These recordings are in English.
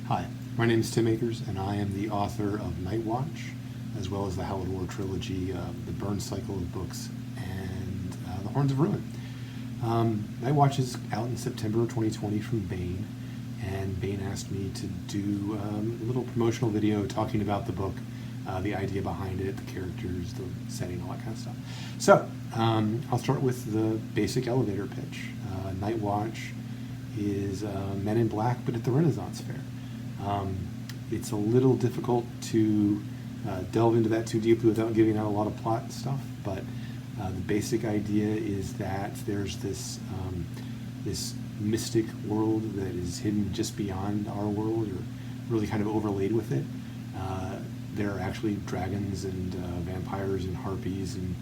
Hi, my name is Tim Akers, and I am the author of Night Watch, as well as the Hallowed War trilogy, the Burn cycle of books, and the Horns of Ruin. Night Watch is out in September of 2020 from Baen, and Baen asked me to do a little promotional video talking about the book, the idea behind it, the characters, the setting, all that kind of stuff. So, I'll start with the basic elevator pitch. Night Watch is Men in Black, but at the Renaissance Fair. It's a little difficult to delve into that too deeply without giving out a lot of plot stuff, but the basic idea is that there's this mystic world that is hidden just beyond our world, or really kind of overlaid with it. There are actually dragons and vampires and harpies and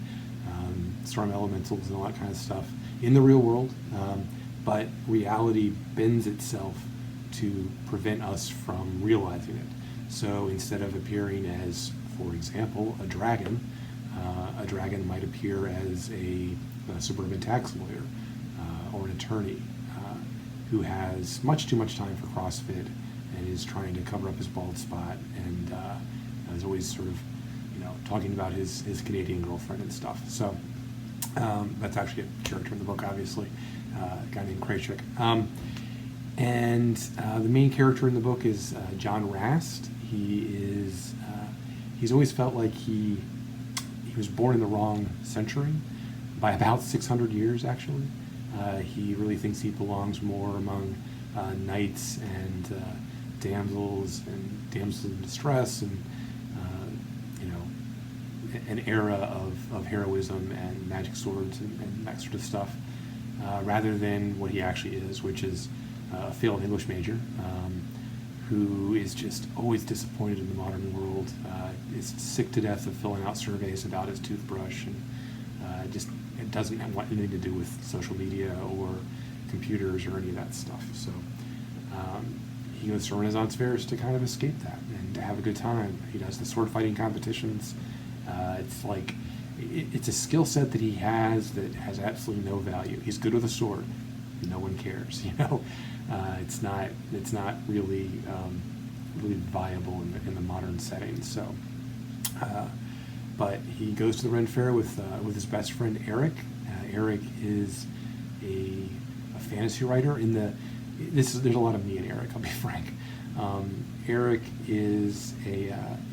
storm elementals and all that kind of stuff in the real world, but reality bends itself to prevent us from realizing it. So instead of appearing as, for example, a dragon might appear as a suburban tax lawyer or an attorney who has much too much time for CrossFit and is trying to cover up his bald spot, and is always sort of, talking about his Canadian girlfriend and stuff. So that's actually a character in the book, obviously, a guy named Kraychik. And the main character in the book is John Rast. He's always felt like he was born in the wrong century by about 600 years, actually. He really thinks he belongs more among knights and damsels in distress, and an era of heroism and magic swords and that sort of stuff, rather than what he actually is, which is a failed English major who is just always disappointed in the modern world, is sick to death of filling out surveys about his toothbrush, and just it doesn't want anything to do with social media or computers or any of that stuff. So he goes to Renaissance fairs to kind of escape that and to have a good time. He does the sword fighting competitions. It's like it's a skill set that he has that has absolutely no value. He's good with a sword. No one cares, It's not really viable in the modern setting. So, but he goes to the Ren Fair with his best friend Eric. Eric is a fantasy writer. There's a lot of me and Eric. I'll be frank. Eric is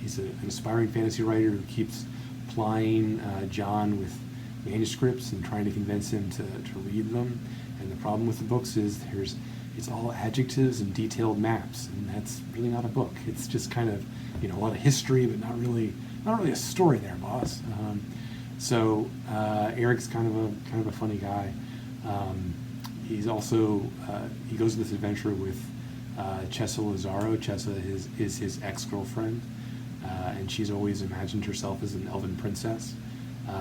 he's an aspiring fantasy writer who keeps plying John with manuscripts and trying to convince him to read them. And the problem with the books is it's all adjectives and detailed maps, and that's really not a book. It's just kind of a lot of history, but not really a story there, boss. So Eric's kind of a funny guy. He's also he goes on this adventure with Chessa Lazaro. Chessa is his ex-girlfriend, and she's always imagined herself as an elven princess,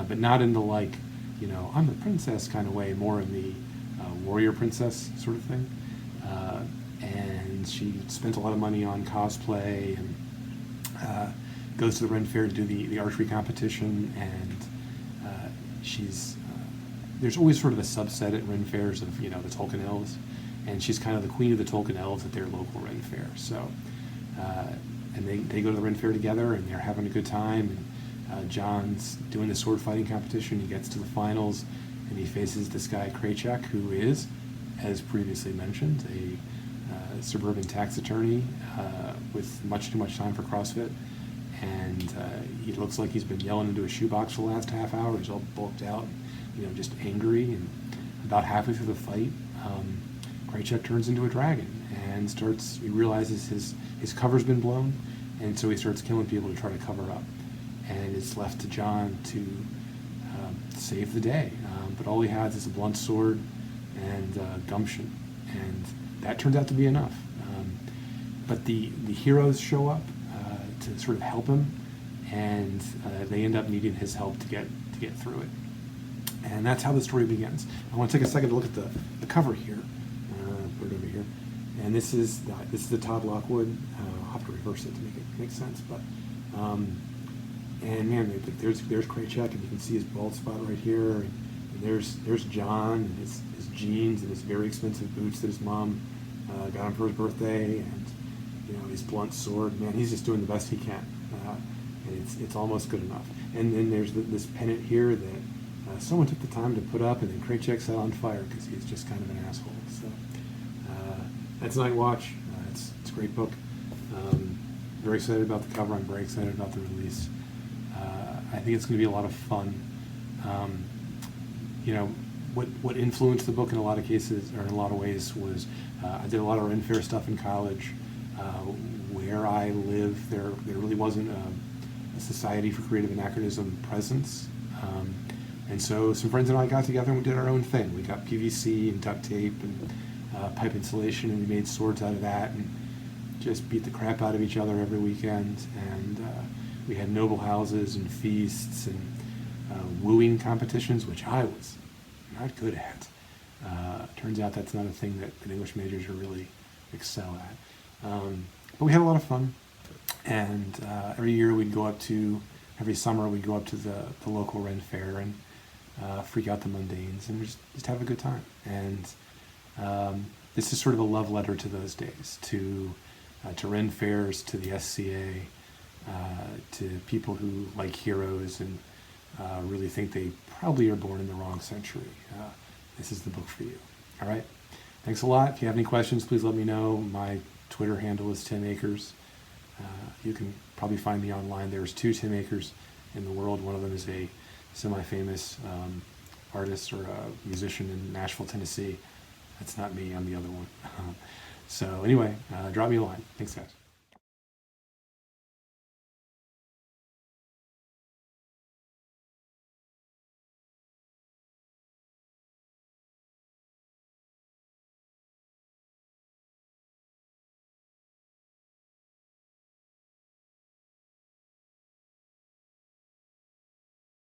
but not in the I'm the princess kind of way, more in the warrior princess sort of thing. And she spent a lot of money on cosplay and goes to the Ren Fair to do the archery competition, and there's always sort of a subset at Ren Fairs of the Tolkien elves, and she's kind of the queen of the Tolkien elves at their local Ren Fair. So and they go to the Ren Fair together, and they're having a good time, and John's doing the sword fighting competition. He gets to the finals, and he faces this guy Kraychik, who is, as previously mentioned, a suburban tax attorney with much too much time for CrossFit, and he looks like he's been yelling into a shoebox for the last half hour. He's all bulked out, just angry, and about halfway through the fight, Kraychik turns into a dragon and he realizes his cover's been blown, and so he starts killing people to try to cover up, and it's left to John to save the day. But all he has is a blunt sword and gumption, and that turns out to be enough. But the heroes show up to sort of help him, and they end up needing his help to get through it. And that's how the story begins. I want to take a second to look at the cover here. Put it over here, and this is the Todd Lockwood. I'll have to reverse it to make it make sense, but. And man, there's Kraychik, and you can see his bald spot right here. And there's John and his jeans and his very expensive boots that his mom got him for his birthday, and his blunt sword. Man, he's just doing the best he can, and it's almost good enough. And then there's this pennant here that someone took the time to put up, and then Kraychek set on fire because he's just kind of an asshole. So that's Night Watch. It's a great book. Very excited about the cover. I'm very excited about the release. I think it's going to be a lot of fun. What influenced the book in a lot of cases, or in a lot of ways, was I did a lot of Ren Fair stuff in college. Where I live, there really wasn't a Society for Creative Anachronism presence. And so some friends and I got together and we did our own thing. We got PVC and duct tape and pipe insulation, and we made swords out of that and just beat the crap out of each other every weekend. And we had noble houses and feasts and wooing competitions, which I was not good at. Turns out that's not a thing that English majors really excel at. But we had a lot of fun. And every summer we'd go up to the local Ren Fair and freak out the mundanes and just have a good time. And this is sort of a love letter to those days, to Ren Fairs, to the SCA, to people who like heroes and really think they probably are born in the wrong century. This is the book for you. All right. Thanks a lot. If you have any questions, please let me know. My Twitter handle is Tim Akers. You can probably find me online. There's 2 Tim Akers in the world. One of them is a semi-famous artist or a musician in Nashville, Tennessee. That's not me. I'm the other one. So anyway, drop me a line. Thanks, guys.